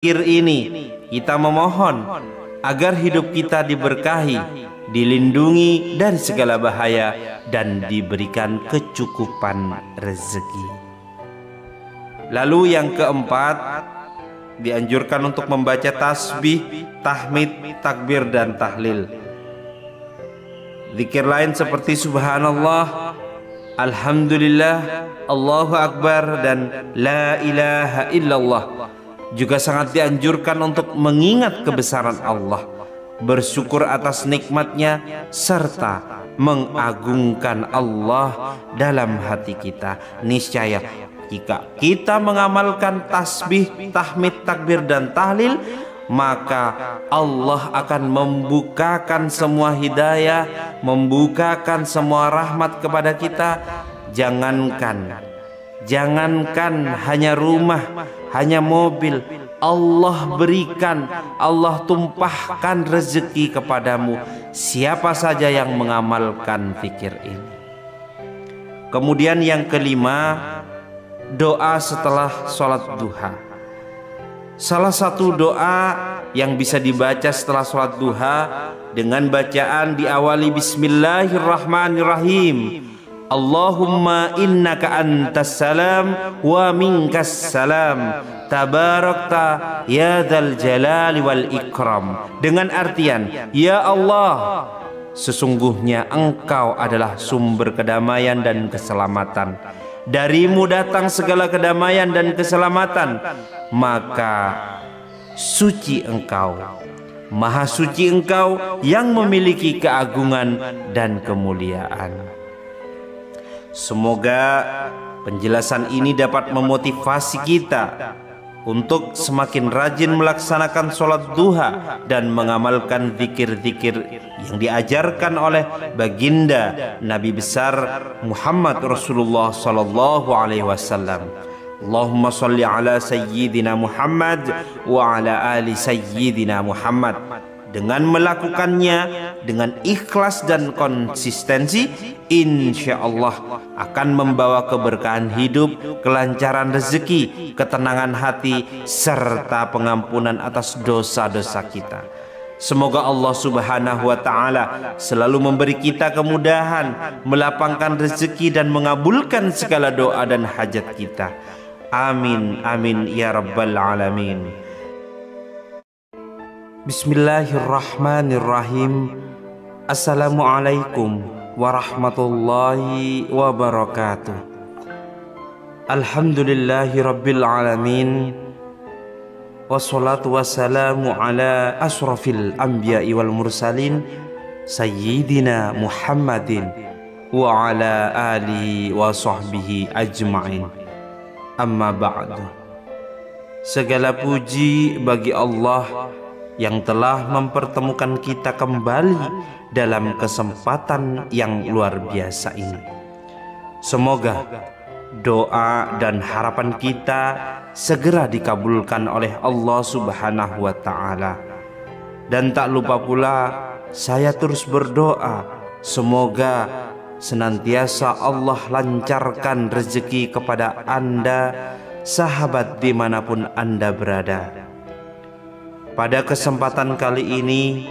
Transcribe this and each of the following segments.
Zikir ini kita memohon agar hidup kita diberkahi, dilindungi dari segala bahaya, dan diberikan kecukupan rezeki. Lalu yang keempat, dianjurkan untuk membaca tasbih, tahmid, takbir, dan tahlil. Zikir lain seperti subhanallah, alhamdulillah, Allahu akbar, dan la ilaha illallah juga sangat dianjurkan untuk mengingat kebesaran Allah, bersyukur atas nikmatnya, serta mengagungkan Allah dalam hati kita. Niscaya jika kita mengamalkan tasbih, tahmid, takbir, dan tahlil, maka Allah akan membukakan semua hidayah, membukakan semua rahmat kepada kita. Jangankan hanya rumah, hanya mobil, Allah berikan, Allah tumpahkan rezeki kepadamu siapa saja yang mengamalkan zikir ini. Kemudian yang kelima, doa setelah sholat duha. Salah satu doa yang bisa dibaca setelah sholat duha dengan bacaan diawali Bismillahirrahmanirrahim. Allahumma innaka antas salam wa minkas salam, tabarakta ya dzal jalali wal ikram. Dengan artian, ya Allah, sesungguhnya Engkau adalah sumber kedamaian dan keselamatan. Darimu datang segala kedamaian dan keselamatan, maka suci Engkau, maha suci Engkau yang memiliki keagungan dan kemuliaan. Semoga penjelasan ini dapat memotivasi kita untuk semakin rajin melaksanakan sholat duha dan mengamalkan zikir-zikir yang diajarkan oleh baginda Nabi besar Muhammad Rasulullah sallallahu alaihi wasallam. Allahumma sholli ala sayyidina Muhammad wa ala ali sayyidina Muhammad. Dengan melakukannya dengan ikhlas dan konsistensi, insya Allah akan membawa keberkahan hidup, kelancaran rezeki, ketenangan hati, serta pengampunan atas dosa-dosa kita. Semoga Allah Subhanahu wa Ta'ala selalu memberi kita kemudahan, melapangkan rezeki, dan mengabulkan segala doa dan hajat kita. Amin, amin ya rabbal alamin. Bismillahirrahmanirrahim. Assalamualaikum warahmatullahi wabarakatuh. Alhamdulillahi rabbil alamin. Wassalatu wassalamu ala asrafil anbiya'i wal mursalin, sayyidina Muhammadin wa ala alihi wa sahbihi ajma'in. Amma ba'du. Segala puji bagi Allah yang telah mempertemukan kita kembali dalam kesempatan yang luar biasa ini. Semoga doa dan harapan kita segera dikabulkan oleh Allah Subhanahu wa Ta'ala. Dan tak lupa pula saya terus berdoa, semoga senantiasa Allah lancarkan rezeki kepada Anda, sahabat dimanapun Anda berada. Pada kesempatan kali ini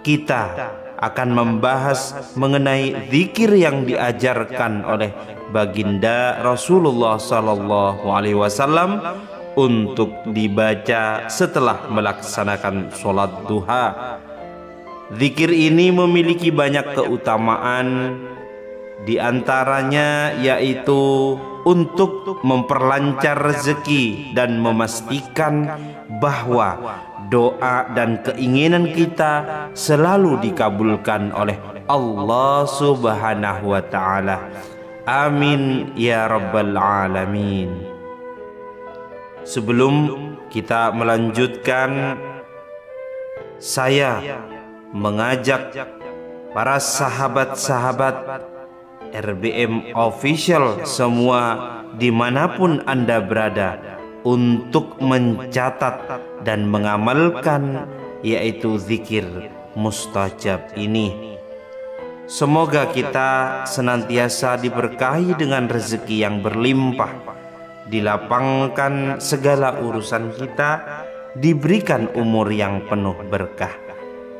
kita akan membahas mengenai zikir yang diajarkan oleh baginda Rasulullah sallallahu alaihi wasallam untuk dibaca setelah melaksanakan sholat duha. Zikir ini memiliki banyak keutamaan, di antaranya yaitu untuk memperlancar rezeki dan memastikan bahwa doa dan keinginan kita selalu dikabulkan oleh Allah Subhanahu wa Ta'ala. Amin ya rabbal alamin. Sebelum kita melanjutkan, saya mengajak para sahabat-sahabat RBM Official semua dimanapun Anda berada untuk mencatat dan mengamalkan yaitu zikir mustajab ini. Semoga kita senantiasa diberkahi dengan rezeki yang berlimpah, dilapangkan segala urusan kita, diberikan umur yang penuh berkah,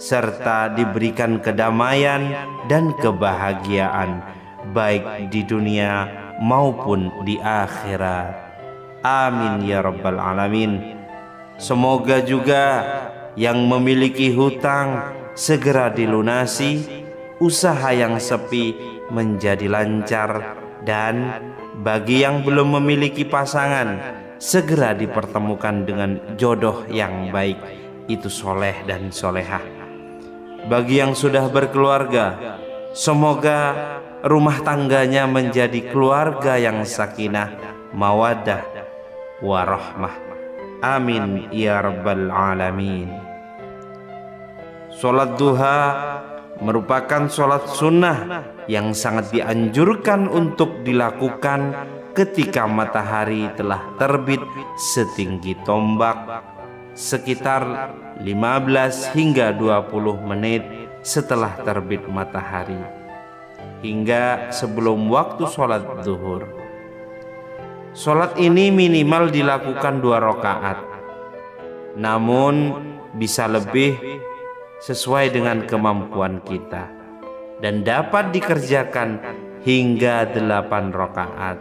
serta diberikan kedamaian dan kebahagiaan baik di dunia maupun di akhirat. Amin ya rabbal alamin. Semoga juga yang memiliki hutang segera dilunasi, usaha yang sepi menjadi lancar, dan bagi yang belum memiliki pasangan segera dipertemukan dengan jodoh yang baik, itu soleh dan solehah. Bagi yang sudah berkeluarga, semoga rumah tangganya menjadi keluarga yang sakinah, mawaddah, warahmah. Amin ya rabbal alamin. Sholat duha merupakan sholat sunnah yang sangat dianjurkan untuk dilakukan ketika matahari telah terbit setinggi tombak, sekitar 15 hingga 20 menit setelah terbit matahari, hingga sebelum waktu sholat zuhur. Sholat ini minimal dilakukan 2 rakaat, namun bisa lebih sesuai dengan kemampuan kita, dan dapat dikerjakan hingga 8 rakaat.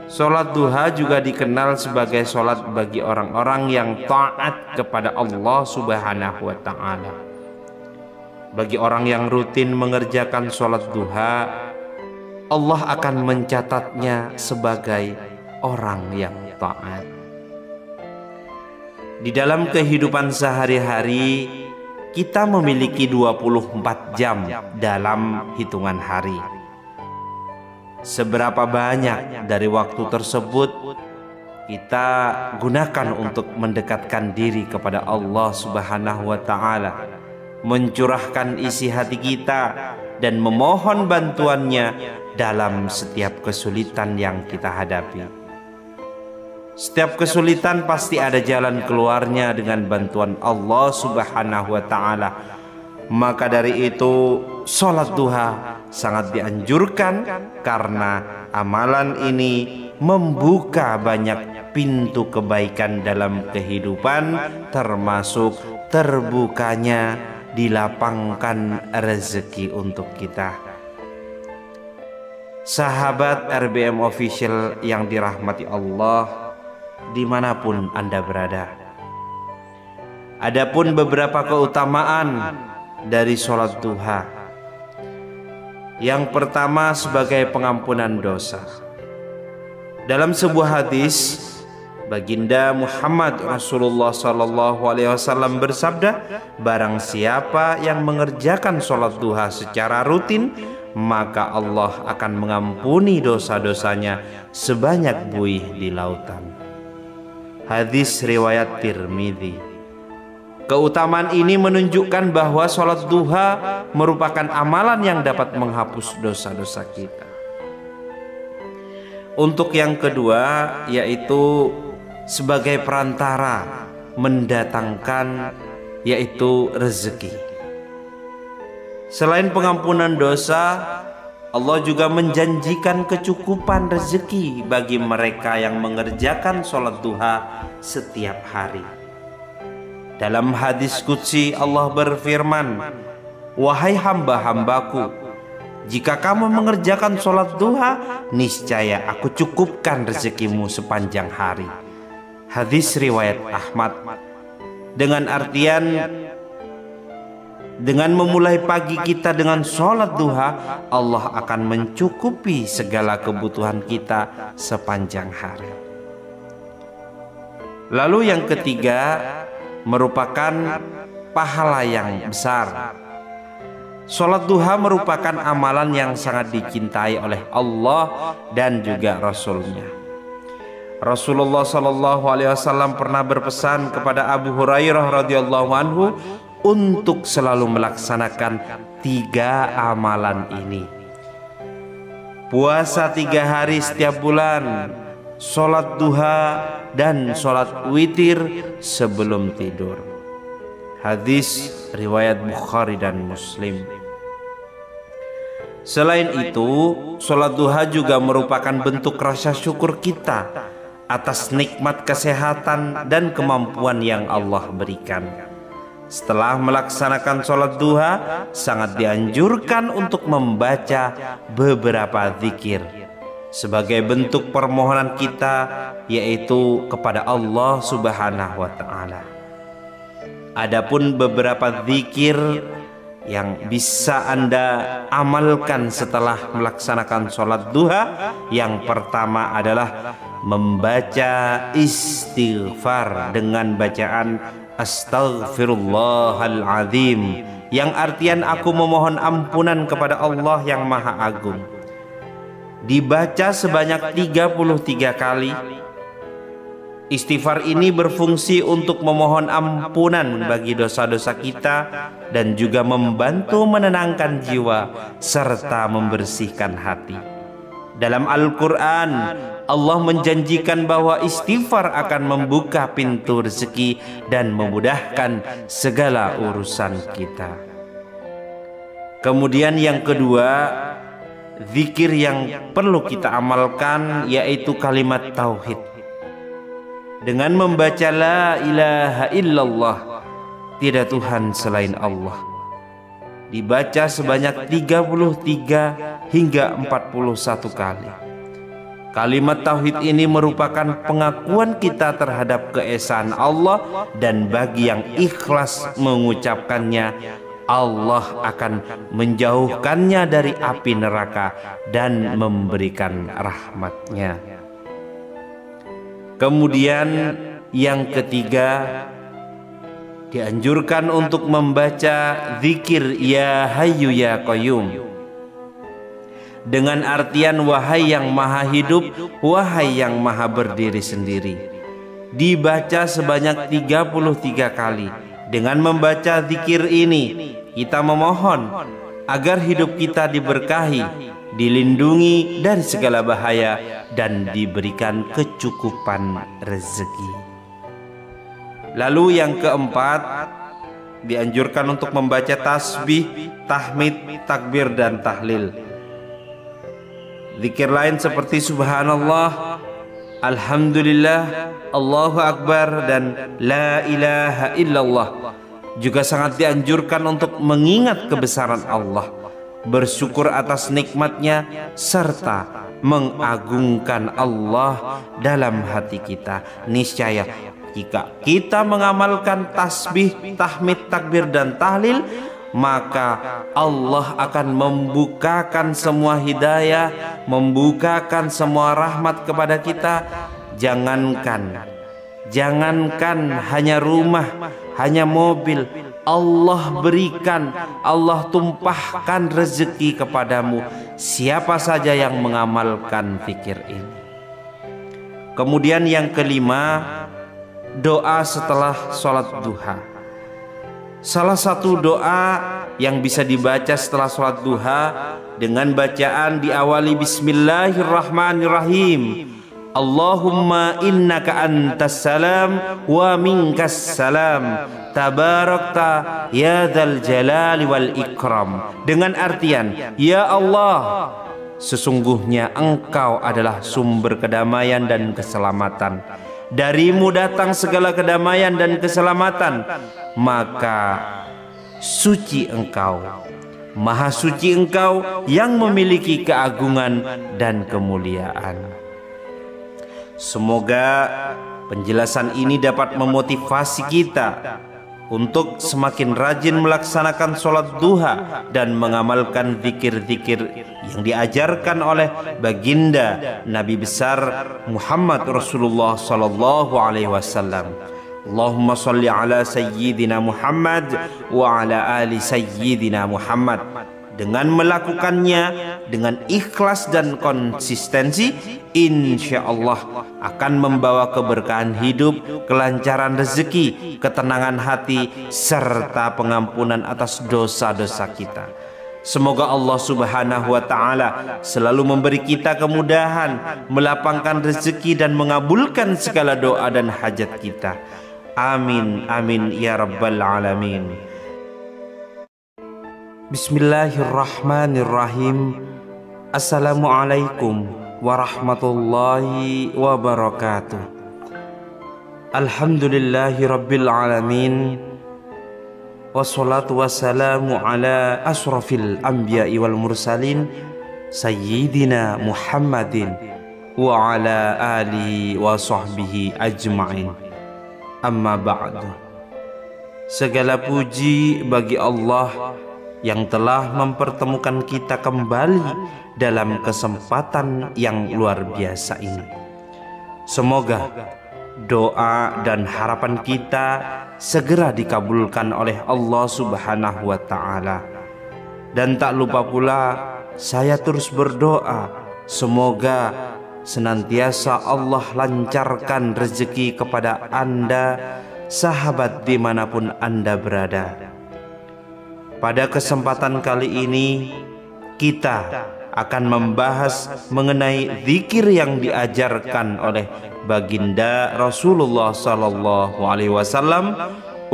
Sholat duha juga dikenal sebagai sholat bagi orang-orang yang taat kepada Allah Subhanahu wa Ta'ala. Bagi orang yang rutin mengerjakan sholat duha, Allah akan mencatatnya sebagai orang yang taat. Di dalam kehidupan sehari-hari, kita memiliki 24 jam dalam hitungan hari. Seberapa banyak dari waktu tersebut kita gunakan untuk mendekatkan diri kepada Allah Subhanahu wa Ta'ala, mencurahkan isi hati kita dan memohon bantuannya dalam setiap kesulitan yang kita hadapi. Setiap kesulitan pasti ada jalan keluarnya dengan bantuan Allah Subhanahu wa Ta'ala. Maka dari itu, sholat duha sangat dianjurkan karena amalan ini membuka banyak pintu kebaikan dalam kehidupan, termasuk terbukanya dilapangkan rezeki untuk kita. Sahabat RBM Official yang dirahmati Allah, dimanapun Anda berada, adapun beberapa keutamaan dari sholat duha. Yang pertama, sebagai pengampunan dosa. Dalam sebuah hadis, Baginda Muhammad Rasulullah SAW bersabda, barang siapa yang mengerjakan sholat duha secara rutin, maka Allah akan mengampuni dosa-dosanya sebanyak buih di lautan. Hadis riwayat Tirmidzi. Keutamaan ini menunjukkan bahwa sholat duha merupakan amalan yang dapat menghapus dosa-dosa kita. Untuk yang kedua, yaitu sebagai perantara mendatangkan, yaitu rezeki. Selain pengampunan dosa, Allah juga menjanjikan kecukupan rezeki bagi mereka yang mengerjakan sholat duha setiap hari. Dalam hadis qudsi Allah berfirman, wahai hamba-hambaku, jika kamu mengerjakan sholat duha, niscaya aku cukupkan rezekimu sepanjang hari. Hadis riwayat Ahmad. Dengan artian, dengan memulai pagi kita dengan sholat duha, Allah akan mencukupi segala kebutuhan kita sepanjang hari. Lalu yang ketiga, merupakan pahala yang besar. Sholat duha merupakan amalan yang sangat dicintai oleh Allah dan juga Rasul-Nya. Rasulullah SAW pernah berpesan kepada Abu Hurairah radhiyallahu anhu untuk selalu melaksanakan 3 amalan ini: puasa 3 hari setiap bulan, sholat duha, dan sholat witir sebelum tidur. Hadis riwayat Bukhari dan Muslim. Selain itu, sholat duha juga merupakan bentuk rasa syukur kita atas nikmat kesehatan dan kemampuan yang Allah berikan. Setelah melaksanakan sholat duha, sangat dianjurkan untuk membaca beberapa zikir sebagai bentuk permohonan kita, yaitu kepada Allah Subhanahu wa Ta'ala. Adapun beberapa zikir yang bisa Anda amalkan setelah melaksanakan sholat duha, yang pertama adalah membaca istighfar dengan bacaan Astaghfirullahaladzim, yang artian aku memohon ampunan kepada Allah yang Maha Agung. Dibaca sebanyak 33 kali. Istighfar ini berfungsi untuk memohon ampunan bagi dosa-dosa kita dan juga membantu menenangkan jiwa serta membersihkan hati. Dalam Al-Quran, Allah menjanjikan bahwa istighfar akan membuka pintu rezeki dan memudahkan segala urusan kita. Kemudian yang kedua, zikir yang perlu kita amalkan yaitu kalimat tauhid. Dengan membaca la ilaha illallah, tidak Tuhan selain Allah, dibaca sebanyak 33 hingga 41 kali. Kalimat tauhid ini merupakan pengakuan kita terhadap keesaan Allah, dan bagi yang ikhlas mengucapkannya, Allah akan menjauhkannya dari api neraka dan memberikan rahmat-Nya. Kemudian yang ketiga, dianjurkan untuk membaca zikir Ya Hayyu Ya Qayyum dengan artian wahai yang maha hidup, wahai yang maha berdiri sendiri. Dibaca sebanyak 33 kali. Dengan membaca zikir ini, kita memohon agar hidup kita diberkahi, dilindungi dari segala bahaya, dan diberikan kecukupan rezeki. Lalu yang keempat, dianjurkan untuk membaca tasbih, tahmid, takbir, dan tahlil. Zikir lain seperti subhanallah, alhamdulillah, Allahu akbar, dan la ilaha illallah juga sangat dianjurkan untuk mengingat kebesaran Allah, bersyukur atas nikmatnya, serta mengagungkan Allah dalam hati kita. Niscaya jika kita mengamalkan tasbih, tahmid, takbir, dan tahlil, maka Allah akan membukakan semua hidayah, membukakan semua rahmat kepada kita. Jangankan hanya rumah, hanya mobil, Allah berikan, Allah tumpahkan rezeki kepadamu siapa saja yang mengamalkan zikir ini. Kemudian yang kelima, doa setelah sholat duha. Salah satu doa yang bisa dibaca setelah sholat duha dengan bacaan diawali Bismillahirrahmanirrahim. Allahumma innaka antas salam wa minkas salam, tabarakta ya dzal jalali wal ikram. Dengan artian, ya Allah, sesungguhnya Engkau adalah sumber kedamaian dan keselamatan. Darimu datang segala kedamaian dan keselamatan, maka suci Engkau, maha suci Engkau yang memiliki keagungan dan kemuliaan. Semoga penjelasan ini dapat memotivasi kita untuk semakin rajin melaksanakan sholat duha dan mengamalkan zikir-zikir yang diajarkan oleh baginda Nabi besar Muhammad Rasulullah sallallahu alaihi wasallam. Allahumma sholli ala sayyidina Muhammad wa ala ali sayyidina Muhammad. Dengan melakukannya dengan ikhlas dan konsistensi, insya Allah akan membawa keberkahan hidup, kelancaran rezeki, ketenangan hati, serta pengampunan atas dosa-dosa kita. Semoga Allah Subhanahu wa Ta'ala selalu memberi kita kemudahan, melapangkan rezeki, dan mengabulkan segala doa dan hajat kita. Amin, amin ya rabbal alamin. Bismillahirrahmanirrahim. Assalamualaikum warahmatullahi wabarakatuh. Alhamdulillahi rabbil alamin, wassalatu wassalamu ala asrafil anbiya'i wal mursalin sayyidina Muhammadin wa ala alihi wa sahbihi ajma'in. Amma ba'du. Segala puji bagi Allah yang telah mempertemukan kita kembali dalam kesempatan yang luar biasa ini. Semoga doa dan harapan kita segera dikabulkan oleh Allah Subhanahu wa Ta'ala. Dan tak lupa pula saya terus berdoa, semoga senantiasa Allah lancarkan rezeki kepada Anda, sahabat dimanapun Anda berada. Pada kesempatan kali ini kita akan membahas mengenai zikir yang diajarkan oleh baginda Rasulullah sallallahu alaihi wasallam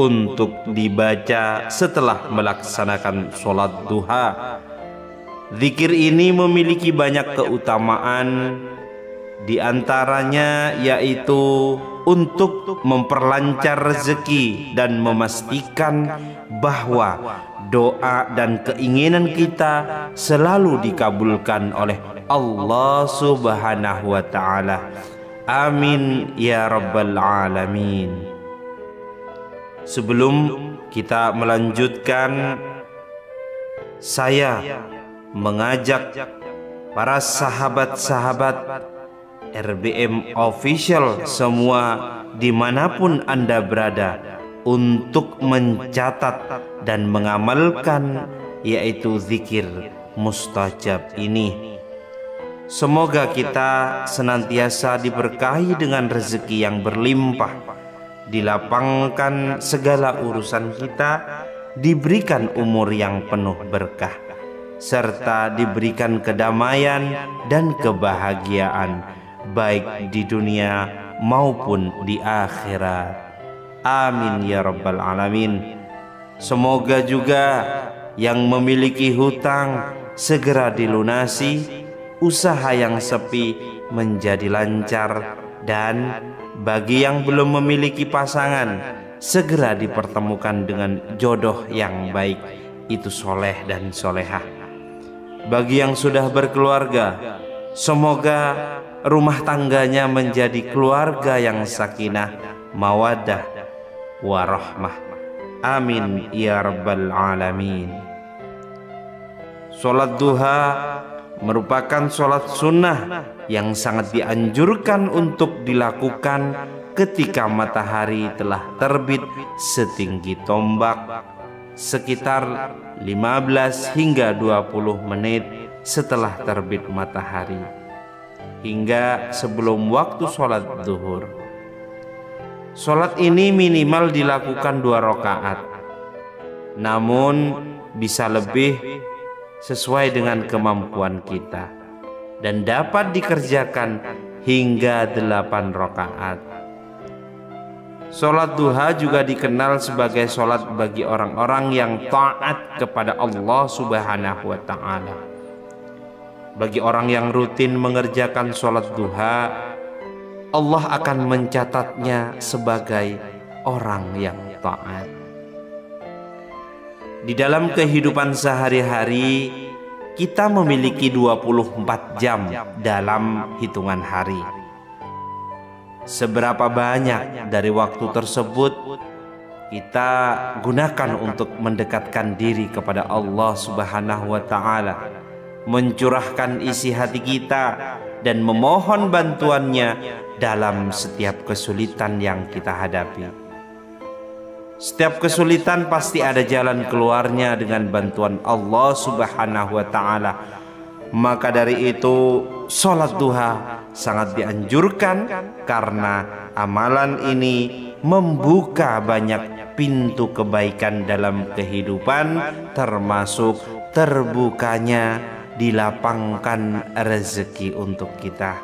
untuk dibaca setelah melaksanakan sholat duha. Zikir ini memiliki banyak keutamaan, di antaranya yaitu untuk memperlancar rezeki dan memastikan bahwa doa dan keinginan kita selalu dikabulkan oleh Allah Subhanahu wa Ta'ala. Amin ya rabbal alamin. Sebelum kita melanjutkan, saya mengajak para sahabat-sahabat RBM Official semua dimanapun Anda berada untuk mencatat dan mengamalkan yaitu zikir mustajab ini. Semoga kita senantiasa diberkahi dengan rezeki yang berlimpah, dilapangkan segala urusan kita, diberikan umur yang penuh berkah, serta diberikan kedamaian dan kebahagiaan baik di dunia maupun di akhirat. Amin ya rabbal alamin. Semoga juga yang memiliki hutang segera dilunasi, usaha yang sepi menjadi lancar, dan bagi yang belum memiliki pasangan segera dipertemukan dengan jodoh yang baik, itu soleh dan solehah. Bagi yang sudah berkeluarga, semoga rumah tangganya menjadi keluarga yang sakinah, mawaddah, warahmah. Amin ya rabbal alamin. Sholat duha merupakan sholat sunnah yang sangat dianjurkan untuk dilakukan ketika matahari telah terbit setinggi tombak, sekitar 15 hingga 20 menit setelah terbit matahari, hingga sebelum waktu sholat zuhur. Sholat ini minimal dilakukan 2 rakaat, namun bisa lebih sesuai dengan kemampuan kita, dan dapat dikerjakan hingga 8 rakaat. Sholat duha juga dikenal sebagai sholat bagi orang-orang yang taat kepada Allah Subhanahu wa Ta'ala. Bagi orang yang rutin mengerjakan sholat duha, Allah akan mencatatnya sebagai orang yang taat. Di dalam kehidupan sehari-hari, kita memiliki 24 jam dalam hitungan hari. Seberapa banyak dari waktu tersebut kita gunakan untuk mendekatkan diri kepada Allah Subhanahu wa Ta'ala, mencurahkan isi hati kita dan memohon bantuannya dalam setiap kesulitan yang kita hadapi. Setiap kesulitan pasti ada jalan keluarnya dengan bantuan Allah Subhanahu wa Ta'ala. Maka dari itu sholat duha sangat dianjurkan, karena amalan ini membuka banyak pintu kebaikan dalam kehidupan, termasuk terbukanya dilapangkan rezeki untuk kita.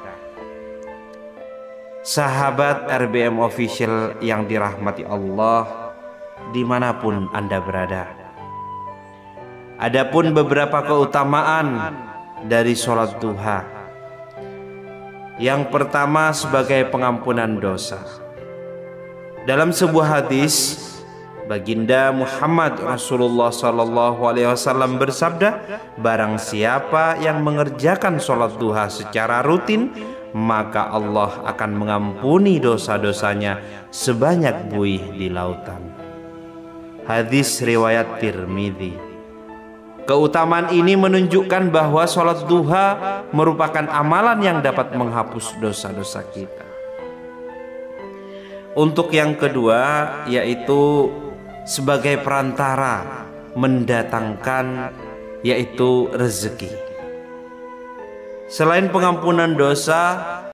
Sahabat RBM Official yang dirahmati Allah dimanapun Anda berada, adapun beberapa keutamaan dari sholat duha. Yang pertama sebagai pengampunan dosa. Dalam sebuah hadis, Baginda Muhammad Rasulullah SAW bersabda, barang siapa yang mengerjakan sholat duha secara rutin, maka Allah akan mengampuni dosa-dosanya sebanyak buih di lautan. Hadis riwayat Tirmidzi. Keutamaan ini menunjukkan bahwa sholat duha merupakan amalan yang dapat menghapus dosa-dosa kita. Untuk yang kedua, yaitu sebagai perantara mendatangkan yaitu rezeki. Selain pengampunan dosa,